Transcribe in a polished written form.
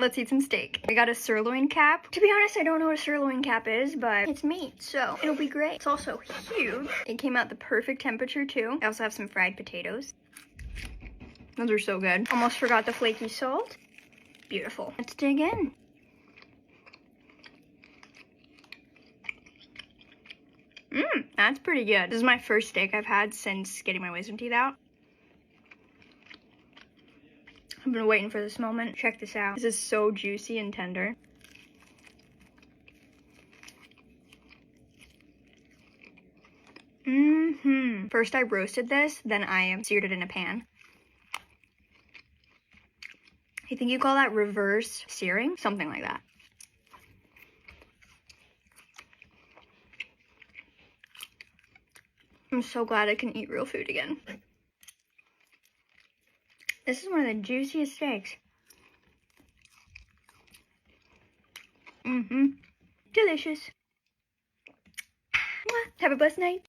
Let's eat some steak. I got a sirloin cap. To be honest, I don't know what a sirloin cap is, but it's meat, so it'll be great. It's also huge. It came out the perfect temperature too. I also have some fried potatoes. Those are so good. Almost forgot the flaky salt. Beautiful. Let's dig in. That's pretty good. This is my first steak I've had since getting my wisdom teeth out. I've been waiting for this moment. Check this out. This is so juicy and tender. First I roasted this, then I seared it in a pan. I think you call that reverse searing? Something like that. I'm so glad I can eat real food again. This is one of the juiciest steaks. Delicious. Have a blessed night.